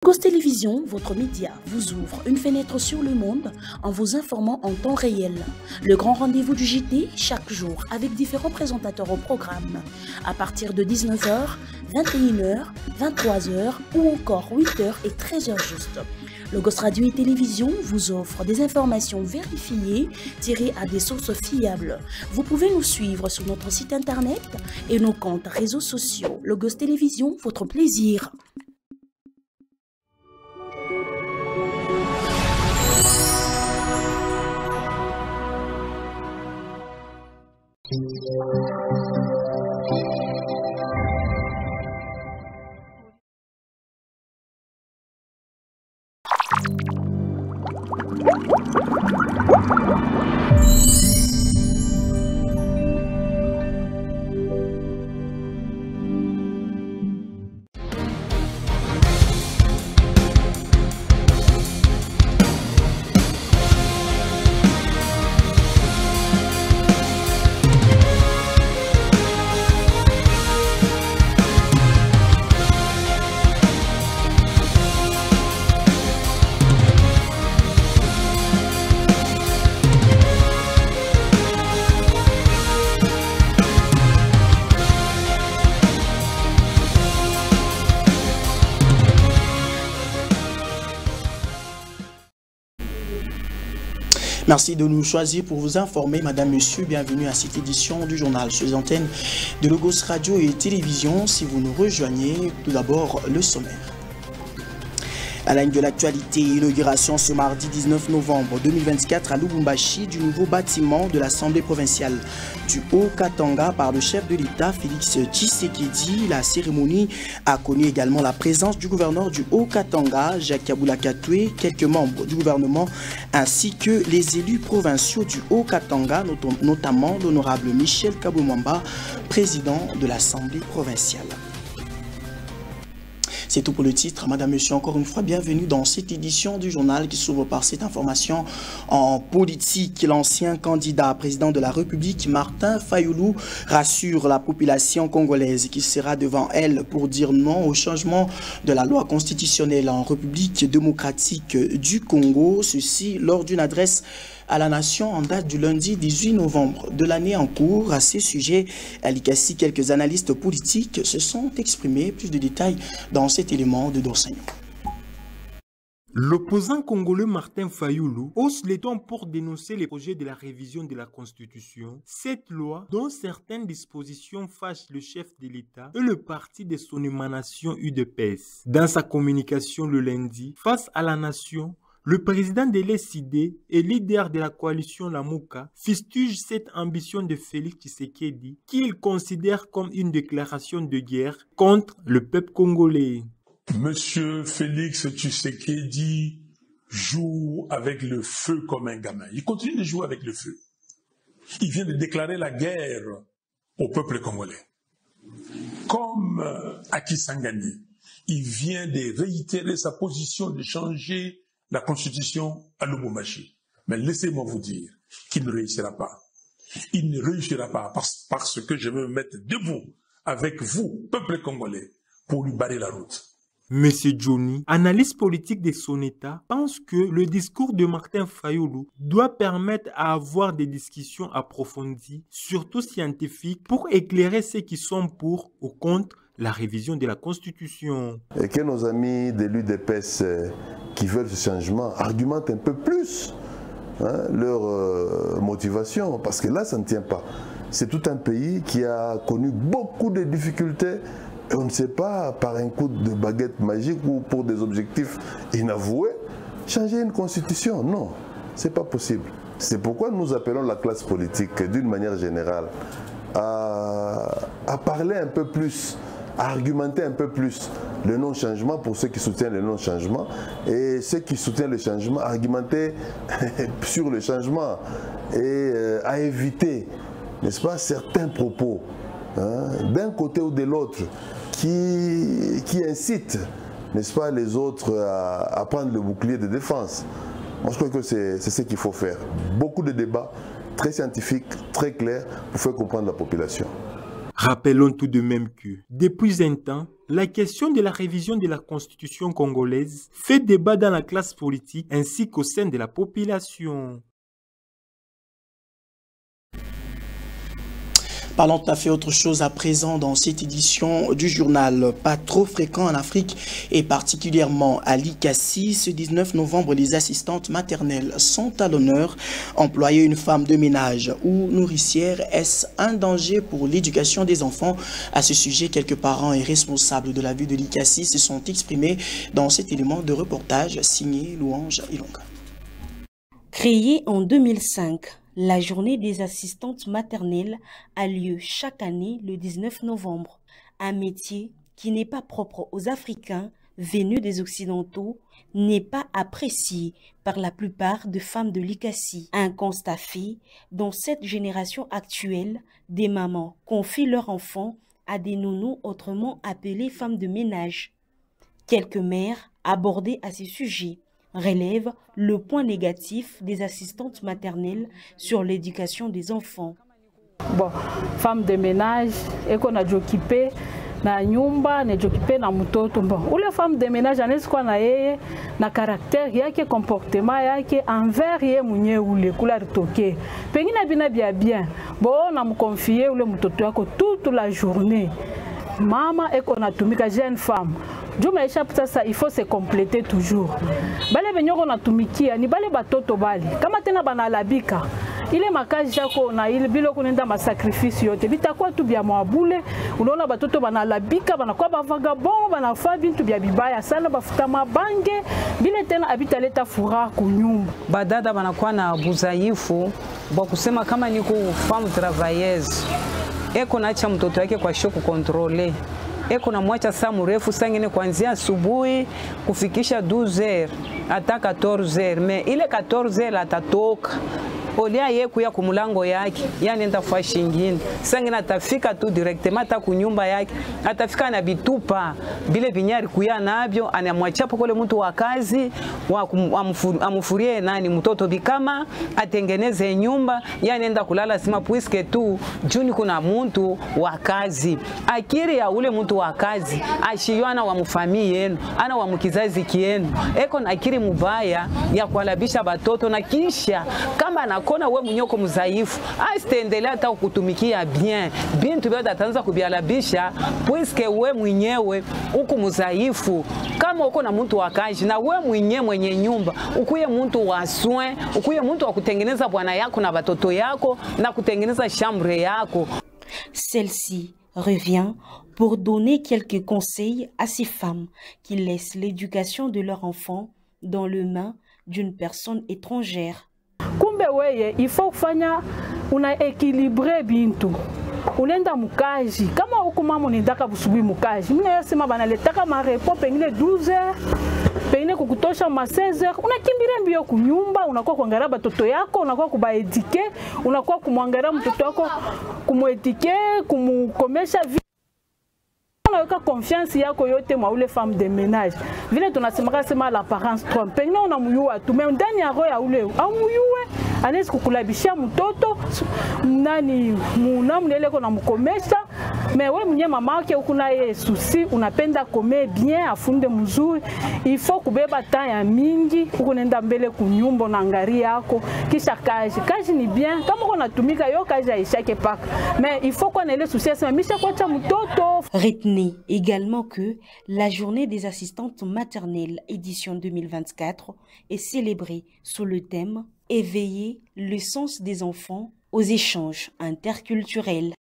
Cause Télévision, votre média, vous ouvre une fenêtre sur le monde en vous informant en temps réel. Le grand rendez-vous du JT, chaque jour, avec différents présentateurs au programme. À partir de 19h, 21h, 23h ou encore 8h et 13h juste. Logos Radio et Télévision vous offre des informations vérifiées tirées à des sources fiables. Vous pouvez nous suivre sur notre site internet et nos comptes réseaux sociaux. Logos Télévision, votre plaisir. Merci de nous choisir pour vous informer, Madame, Monsieur. Bienvenue à cette édition du journal sur les antennes de Logos Radio et Télévision. Si vous nous rejoignez, tout d'abord le sommaire. À la ligne de l'actualité, inauguration ce mardi 19 novembre 2024 à Lubumbashi du nouveau bâtiment de l'Assemblée provinciale du Haut-Katanga par le chef de l'État Félix Tshisekedi. La cérémonie a connu également la présence du gouverneur du Haut-Katanga, Jacques Kabula Katoué, quelques membres du gouvernement ainsi que les élus provinciaux du Haut-Katanga, notamment l'honorable Michel Kabumwamba, président de l'Assemblée provinciale. C'est tout pour le titre. Madame, Monsieur, encore une fois, bienvenue dans cette édition du journal qui s'ouvre par cette information en politique. L'ancien candidat président de la République, Martin Fayoulou, rassure la population congolaise qui sera devant elle pour dire non au changement de la loi constitutionnelle en République démocratique du Congo. Ceci lors d'une adresse à la nation en date du lundi 18 novembre de l'année en cours. À ces sujets, Alikassi, quelques analystes politiques se sont exprimés. Plus de détails dans cet élément de d'enseignement. L'opposant congolais Martin Fayoulou hausse les tons pour dénoncer les projets de la révision de la Constitution. Cette loi, dont certaines dispositions fâchent le chef de l'État et le parti de son émanation UDPS. Dans sa communication le lundi, face à la nation, le président de l'ESID et leader de la coalition Lamuka fustige cette ambition de Félix Tshisekedi qu'il considère comme une déclaration de guerre contre le peuple congolais. Monsieur Félix Tshisekedi joue avec le feu comme un gamin. Il continue de jouer avec le feu. Il vient de déclarer la guerre au peuple congolais. Comme Aki Sangani, il vient de réitérer sa position de changer la Constitution à Lubumbashi. Mais laissez-moi vous dire qu'il ne réussira pas. Il ne réussira pas parce que je vais me mettre debout avec vous, peuple congolais, pour lui barrer la route. Monsieur Johnny, analyste politique de son État, pense que le discours de Martin Fayoulou doit permettre à avoir des discussions approfondies, surtout scientifiques, pour éclairer ceux qui sont pour ou contre la révision de la Constitution. Et que nos amis de l'UDPS qui veulent ce changement argumentent un peu plus leur motivation, parce que là, ça ne tient pas. C'est tout un pays qui a connu beaucoup de difficultés et on ne sait pas, par un coup de baguette magique ou pour des objectifs inavoués, changer une constitution. Non, ce n'est pas possible. C'est pourquoi nous appelons la classe politique, d'une manière générale, à parler un peu plus, à argumenter un peu plus le non-changement pour ceux qui soutiennent le non-changement et ceux qui soutiennent le changement, argumenter sur le changement et à éviter, n'est-ce pas, certains propos d'un côté ou de l'autre qui incitent, n'est-ce pas, les autres à prendre le bouclier de défense. Moi, je crois que c'est ce qu'il faut faire. Beaucoup de débats très scientifiques, très clairs, pour faire comprendre la population. Rappelons tout de même que, depuis un temps, la question de la révision de la Constitution congolaise fait débat dans la classe politique ainsi qu'au sein de la population. Parlons tout à fait autre chose à présent dans cette édition du journal. Pas trop fréquent en Afrique et particulièrement à Likasi, ce 19 novembre, les assistantes maternelles sont à l'honneur. Employer une femme de ménage ou nourricière, est-ce un danger pour l'éducation des enfants? À ce sujet, quelques parents et responsables de la ville de Likasi se sont exprimés dans cet élément de reportage signé Louange Ilonga. Créée en 2005, la journée des assistantes maternelles a lieu chaque année le 19 novembre. Un métier qui n'est pas propre aux Africains venus des Occidentaux n'est pas apprécié par la plupart des femmes de Likasi. Un constat fait, dans cette génération actuelle, des mamans confient leurs enfants à des nounous autrement appelées femmes de ménage. Quelques mères abordées à ce sujet relève le point négatif des assistantes maternelles sur l'éducation des enfants. Bon, femme de ménage, et qu'on a occupé na nyumba, na occupé na mtoto. Bon, ou les femmes de ménage anaweza kuwa na yeye na caractère yake, comportement yake envers yeye mwenyewe ule kula ritoke. Pengine bina bien. Bon, na mkonfie ule mtoto wako toute la journée. Mama eko natumika jeune femme. Juma échappe ça, il faut se compléter toujours. Bale benyoko natumikia ni bale batoto bali. Kama tena bana labika. Ile makazi yako na ile bilo kunenda masacrifice yote. Bitakuwa tu bya mwabule. Unaona batoto bana labika, banakuwa ba vagabond, banafaa bintu bya bibaya sana, bafuta mabange. Bile tena abitaleta furaha kunyumba. Badada banakuwa na buzaifu bwa kusema kama niko femme travailleuse. Eko naacha mtoto wake kwa shoku kontrole. Eko na mwacha saa mrefu sangine kuanzia asubuhi kufikisha 12h hata 14h. Me ile 14h atatoka. Olia ye kuya kumulango yake, yani nenda fashi ingine. Sangine atafika tu directement ata kunyumba yake. Atafika na bitupa bile binyari kuya nabyo, anamwacha pokole mtu wa kazi amufurie nani mtoto bikama atengeneze nyumba, yani nenda kulala sima puisque tu juni kuna mtu wa kazi. Akiri ya ule mtu wa kazi ashiyana wa mfamii yenu, ana wa mkizazi kienu. Eko na akiri mubaya ya kualabisha batoto na kisha kama nakona we mnyoko mzaifu asitendelea hata kutumikia bien bintu bado ataanza kubialabisha puisque we mwenyewe uko mzaifu. Kama uko na mtu wa kazi na we mwenyewe mwenye nyumba ukuye mtu wa soin, ukuye mtu wa kutengeneza bwana yako na batoto yako na kutengeneza chambre yako. Celle-ci revient pour donner quelques conseils à ces femmes qui laissent l'éducation de leurs enfants dans les mains d'une personne étrangère. Kumbe weye, il faut kufanya unaekilibre bintu. Unenda mukaji. Kama uko mama unendaka busubuhi mukaji. Mimi nasema banaletaka marepo pengine 12h. Pengine kukutosha ma 16h. Unakimbira mbio kunyumba, unakuwa kuangalia batoto yako, unakuwa kubaedike, unakuwa kumwangalia mtoto wako, kumuedike, kumukomesha unaweka confiance yako yote mwa ule femme de ménage. Vile tunasema sema l'apparence trompe. Pengine unamuyua tu mais ndani ya roho ya ule au muyue anaweza kukulabishia mtoto nani munamnele ko namkomesha mais wewe mwenye mama yake ukuna yeye souci unapenda kome bien afunde mzuri. Il faut kubeba temps ya mingi ukunenda mbele kunyumba na ngari yako kisha kazi ni bien kama unatumika yo kazi aishake paka mais il faut qu'on ait le souci sema misha kwa cha mtoto. Retenez également que la journée des assistantes maternelles édition 2024 est célébrée sous le thème « Éveiller le sens des enfants aux échanges interculturels ».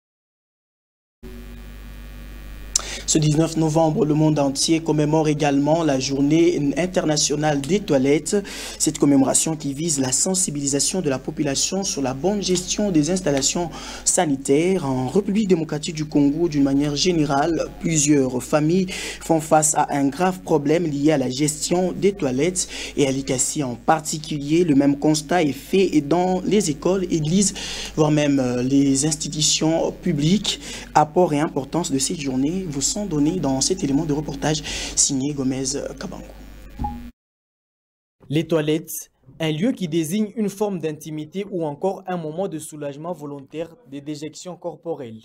Ce 19 novembre, le monde entier commémore également la journée internationale des toilettes. Cette commémoration qui vise la sensibilisation de la population sur la bonne gestion des installations sanitaires. En République démocratique du Congo, d'une manière générale, plusieurs familles font face à un grave problème lié à la gestion des toilettes. Et à Likasi en particulier, le même constat est fait dans les écoles, églises, voire même les institutions publiques. Apport et importance de cette journée vous sont donnés dans cet élément de reportage signé Gomez Kabango. Les toilettes, un lieu qui désigne une forme d'intimité ou encore un moment de soulagement volontaire des déjections corporelles.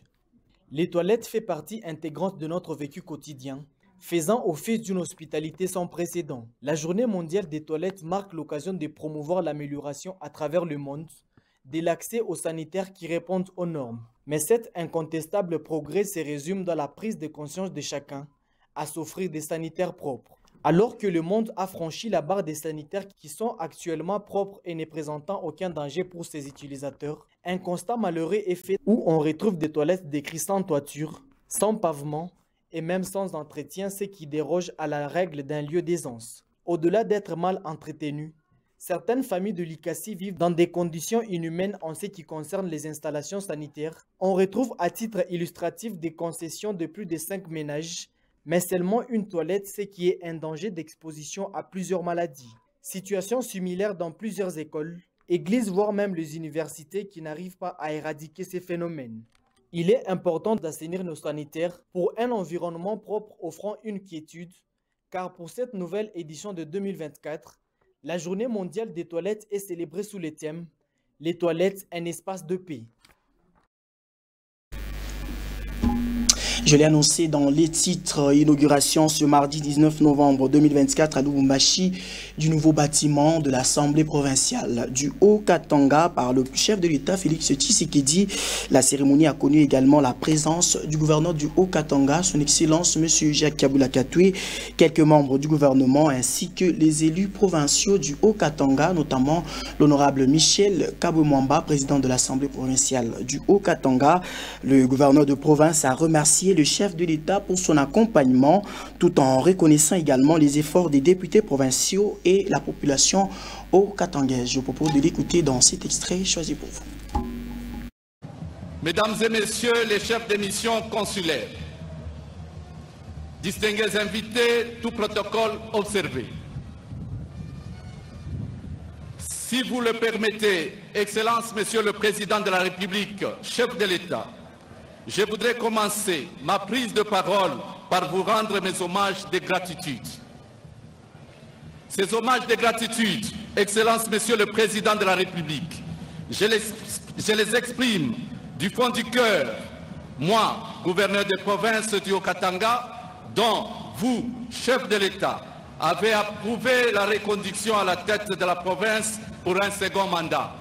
Les toilettes font partie intégrante de notre vécu quotidien, faisant office d'une hospitalité sans précédent. La journée mondiale des toilettes marque l'occasion de promouvoir l'amélioration à travers le monde de l'accès aux sanitaires qui répondent aux normes. Mais cet incontestable progrès se résume dans la prise de conscience de chacun à s'offrir des sanitaires propres. Alors que le monde a franchi la barre des sanitaires qui sont actuellement propres et ne présentant aucun danger pour ses utilisateurs, un constat malheureux est fait où on retrouve des toilettes décrites sans toiture, sans pavement et même sans entretien, ce qui déroge à la règle d'un lieu d'aisance. Au-delà d'être mal entretenues, certaines familles de l'Ikassi vivent dans des conditions inhumaines en ce qui concerne les installations sanitaires. On retrouve à titre illustratif des concessions de plus de 5 ménages, mais seulement une toilette, ce qui est un danger d'exposition à plusieurs maladies. Situation similaire dans plusieurs écoles, églises, voire même les universités qui n'arrivent pas à éradiquer ces phénomènes. Il est important d'assainir nos sanitaires pour un environnement propre offrant une quiétude, car pour cette nouvelle édition de 2024, la journée mondiale des toilettes est célébrée sous le thème « Les toilettes, un espace de paix ». Je l'ai annoncé dans les titres, inauguration ce mardi 19 novembre 2024 à Lubumbashi du nouveau bâtiment de l'Assemblée provinciale du Haut-Katanga par le chef de l'État Félix Tshisekedi. La cérémonie a connu également la présence du gouverneur du Haut-Katanga, son Excellence M. Jacques Kabula Katwe, quelques membres du gouvernement ainsi que les élus provinciaux du Haut-Katanga, notamment l'honorable Michel Kabomwamba, président de l'Assemblée provinciale du Haut-Katanga. Le gouverneur de province a remercié le chef de l'État pour son accompagnement, tout en reconnaissant également les efforts des députés provinciaux et la population haut-katangaise. Je vous propose de l'écouter dans cet extrait choisi pour vous. Mesdames et messieurs les chefs de mission consulaires, distingués invités, tout protocole observé. Si vous le permettez, Excellence, Monsieur le Président de la République, chef de l'État, je voudrais commencer ma prise de parole par vous rendre mes hommages de gratitude. Ces hommages de gratitude, Excellence, Monsieur le Président de la République, je les exprime du fond du cœur, moi, gouverneur de province du Haut-Katanga, dont vous, chef de l'État, avez approuvé la reconduction à la tête de la province pour un second mandat.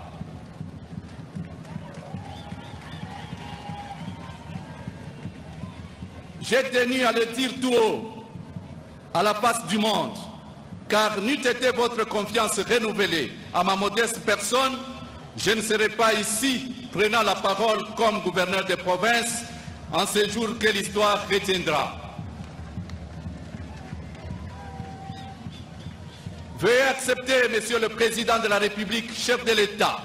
J'ai tenu à le dire tout haut, à la face du monde, car n'eût été votre confiance renouvelée à ma modeste personne, je ne serais pas ici prenant la parole comme gouverneur de province en ce jour que l'histoire retiendra. Veuillez accepter, Monsieur le Président de la République, chef de l'État,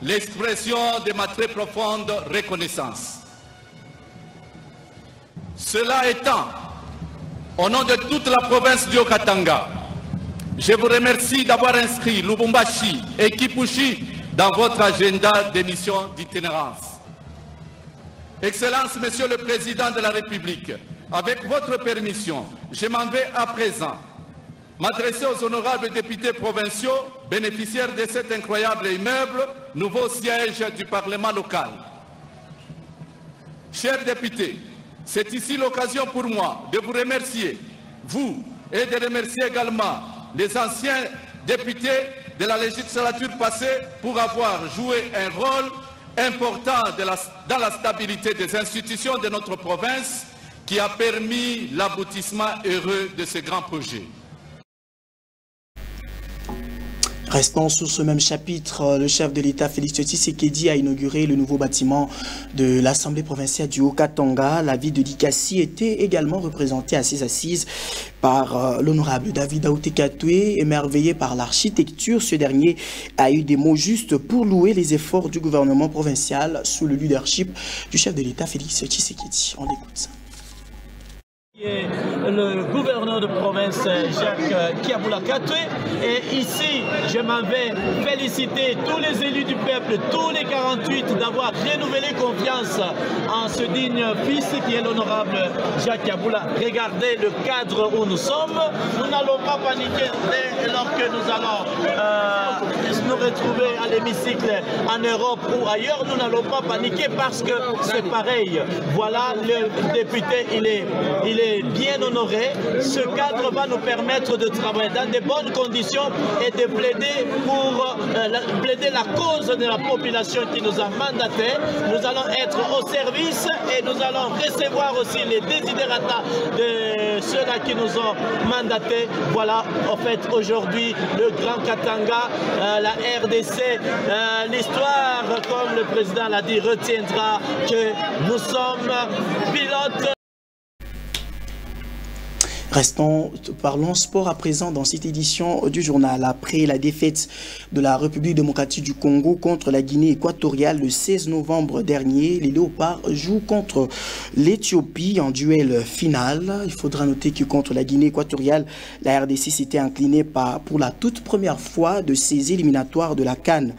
l'expression de ma très profonde reconnaissance. Cela étant, au nom de toute la province du Haut-Katanga, je vous remercie d'avoir inscrit Lubumbashi et Kipushi dans votre agenda d'émission d'itinérance. Excellence, Monsieur le Président de la République, avec votre permission, je m'en vais à présent m'adresser aux honorables députés provinciaux bénéficiaires de cet incroyable immeuble, nouveau siège du Parlement local. Chers députés, c'est ici l'occasion pour moi de vous remercier, vous, et de remercier également les anciens députés de la législature passée pour avoir joué un rôle important dans la stabilité des institutions de notre province qui a permis l'aboutissement heureux de ce grand projet. Restons sur ce même chapitre. Le chef de l'État, Félix Tshisekedi, a inauguré le nouveau bâtiment de l'Assemblée provinciale du Haut-Katanga. La ville de Likasi était également représentée à ses assises par l'honorable David Aouté-Katoué. Émerveillé par l'architecture, ce dernier a eu des mots justes pour louer les efforts du gouvernement provincial sous le leadership du chef de l'État, Félix Tshisekedi. On écoute. Le gouverneur de province Jacques Kabula Katwe, et ici je m'en vais féliciter tous les élus du peuple, tous les 48 d'avoir renouvelé confiance en ce digne fils qui est l'honorable Jacques Kabula. Regardez le cadre où nous sommes, nous n'allons pas paniquer lorsque nous allons retrouver à l'hémicycle en Europe ou ailleurs, nous n'allons pas paniquer parce que c'est pareil. Voilà, le député, il est bien honoré. Ce cadre va nous permettre de travailler dans de bonnes conditions et de plaider pour plaider la cause de la population qui nous a mandatés. Nous allons être au service et nous allons recevoir aussi les désidérata de ceux-là qui nous ont mandatés. Voilà, en fait, aujourd'hui, le Grand Katanga, la RDC, l'histoire, comme le président l'a dit, retiendra que nous sommes pilotes. Parlons sport à présent dans cette édition du journal. Après la défaite de la République démocratique du Congo contre la Guinée équatoriale le 16 novembre dernier, les Léopards jouent contre l'Éthiopie en duel final. Il faudra noter que contre la Guinée équatoriale, la RDC s'était inclinée pour la toute première fois de ses éliminatoires de la CAN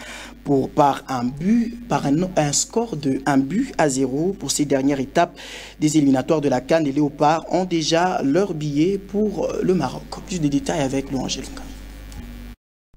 par un score de 1-0 pour ces dernières étapes des éliminatoires de la CAN. Les Léopards ont déjà leur billet pour le Maroc. Plus de détails avec Louangé Lunga.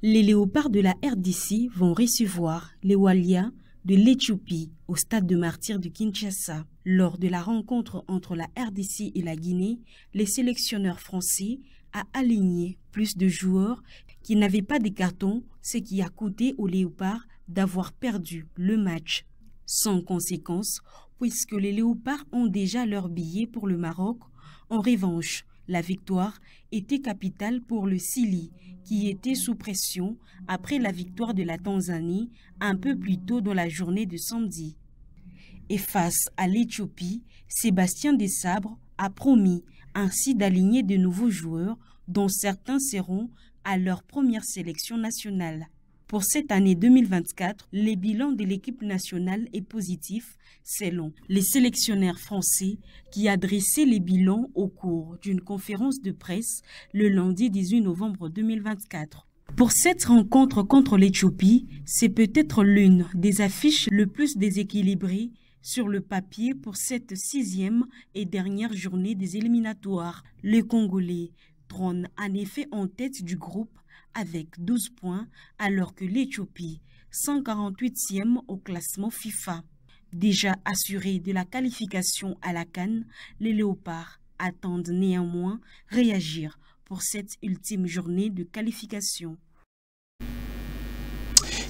Les Léopards de la RDC vont recevoir les Walia de l'Éthiopie au stade de Martyrs de Kinshasa. Lors de la rencontre entre la RDC et la Guinée, les sélectionneurs français ont aligné plus de joueurs qui n'avaient pas de cartons, ce qui a coûté aux Léopards d'avoir perdu le match. Sans conséquence, puisque les Léopards ont déjà leur billet pour le Maroc. En revanche, la victoire était capitale pour le Sili, qui était sous pression après la victoire de la Tanzanie un peu plus tôt dans la journée de samedi. Et face à l'Éthiopie, Sébastien Desabre a promis ainsi d'aligner de nouveaux joueurs, dont certains seront à leur première sélection nationale. Pour cette année 2024, le bilan de l'équipe nationale est positif, selon les sélectionneurs français qui a dressé les bilans au cours d'une conférence de presse le lundi 18 novembre 2024. Pour cette rencontre contre l'Éthiopie, c'est peut-être l'une des affiches le plus déséquilibrées sur le papier pour cette 6e et dernière journée des éliminatoires. Les Congolais trônent en effet en tête du groupe avec 12 points, alors que l'Éthiopie, 148e au classement FIFA. Déjà assurés de la qualification à la CAN, les Léopards attendent néanmoins réagir pour cette ultime journée de qualification.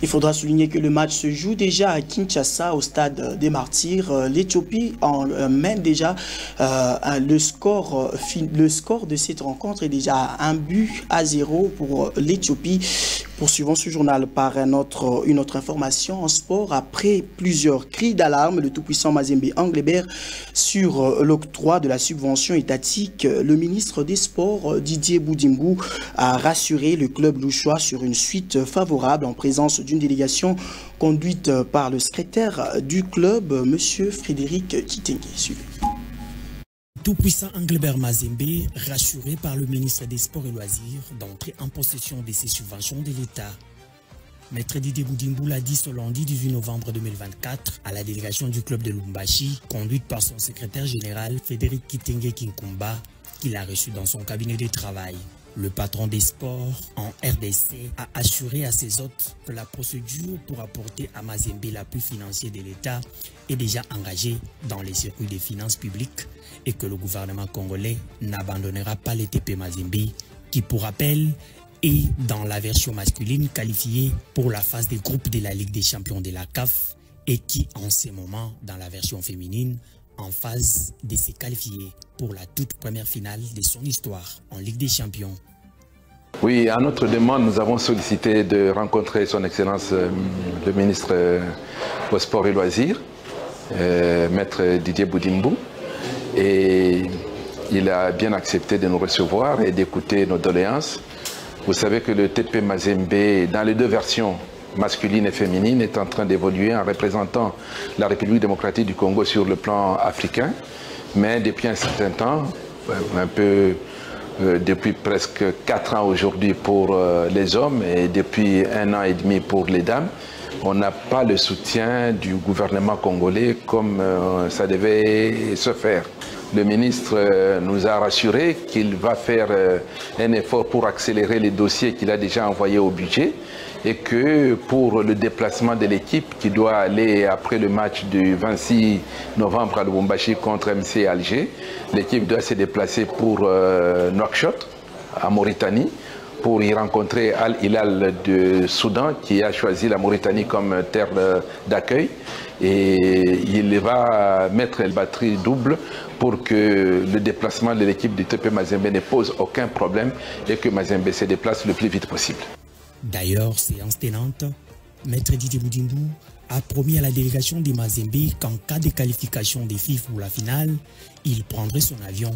Il faudra souligner que le match se joue déjà à Kinshasa, au stade des Martyrs. L'Éthiopie mène déjà le score de cette rencontre est déjà 1-0 pour l'Éthiopie. Poursuivons ce journal par une autre information en sport. Après plusieurs cris d'alarme, le tout-puissant Mazembe Anglebert sur l'octroi de la subvention étatique, le ministre des Sports Didier Boudimbu a rassuré le club louchois sur une suite favorable en présence d'une délégation conduite par le secrétaire du club, M. Frédéric Kitenge. Tout-puissant Anglebert Mazembe, rassuré par le ministre des Sports et Loisirs d'entrer en possession de ces subventions de l'État. Maître Didier Boudimbu l'a dit ce lundi 18 novembre 2024 à la délégation du club de Lubumbashi, conduite par son secrétaire général Frédéric Kitenge Kinkumba, qu'il a reçu dans son cabinet de travail. Le patron des sports en RDC a assuré à ses hôtes que la procédure pour apporter à Mazembe l'appui financier de l'État est déjà engagée dans les circuits des finances publiques et que le gouvernement congolais n'abandonnera pas les TP Mazembe qui, pour rappel, est dans la version masculine qualifiée pour la phase des groupes de la Ligue des champions de la CAF et qui, en ce moment, dans la version féminine, en phase de se qualifier pour la toute première finale de son histoire en Ligue des champions. Oui, à notre demande, nous avons sollicité de rencontrer son Excellence le ministre au Sport et Loisirs, Maître Didier Boudimbu, et il a bien accepté de nous recevoir et d'écouter nos doléances. Vous savez que le TP Mazembe, dans les deux versions, masculine et féminine, est en train d'évoluer en représentant la République démocratique du Congo sur le plan africain. Mais depuis un certain temps, depuis presque 4 ans aujourd'hui pour les hommes et depuis 1 an et demi pour les dames, on n'a pas le soutien du gouvernement congolais comme ça devait se faire. Le ministre nous a rassuré qu'il va faire un effort pour accélérer les dossiers qu'il a déjà envoyés au budget et que pour le déplacement de l'équipe qui doit aller après le match du 26 novembre à Lubumbashi contre MC Alger, l'équipe doit se déplacer pour Nouakchott, à Mauritanie, pour y rencontrer Al Hilal de Soudan qui a choisi la Mauritanie comme terre d'accueil. Et il va mettre une batterie double pour que le déplacement de l'équipe du TP Mazembe ne pose aucun problème et que Mazembe se déplace le plus vite possible. D'ailleurs, séance tenante, Maître Didier Boudimbu a promis à la délégation des Mazembe qu'en cas de qualification des filles pour la finale, il prendrait son avion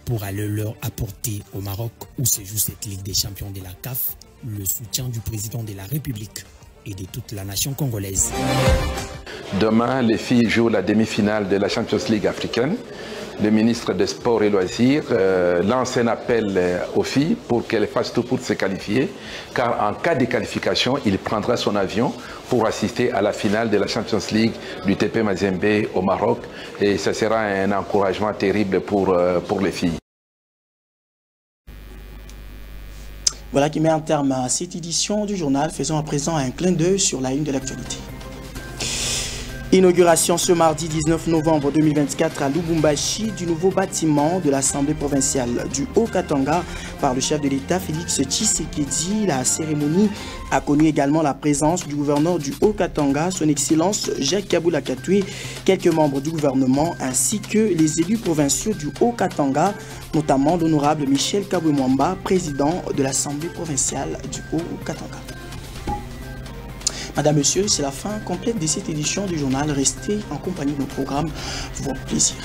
pour aller leur apporter au Maroc où se joue cette Ligue des champions de la CAF le soutien du président de la République et de toute la nation congolaise. Demain, les filles jouent la demi-finale de la Champions League africaine. Le ministre des Sports et Loisirs lance un appel aux filles pour qu'elles fassent tout pour se qualifier, car en cas de qualification, il prendra son avion pour assister à la finale de la Champions League du TP Mazembe au Maroc, et ça sera un encouragement terrible pour les filles. Voilà qui met un terme à cette édition du journal. Faisons à présent un clin d'œil sur la une de l'actualité. Inauguration ce mardi 19 novembre 2024 à Lubumbashi du nouveau bâtiment de l'Assemblée provinciale du Haut-Katanga par le chef de l'État Félix Tshisekedi. La cérémonie a connu également la présence du gouverneur du Haut-Katanga, son Excellence Jacques Kabula Katwe, quelques membres du gouvernement ainsi que les élus provinciaux du Haut-Katanga, notamment l'honorable Michel Kabwe-Mwamba, président de l'Assemblée provinciale du Haut-Katanga. Madame, Monsieur, c'est la fin complète de cette édition du journal. Restez en compagnie de nos programmes. Votre plaisir.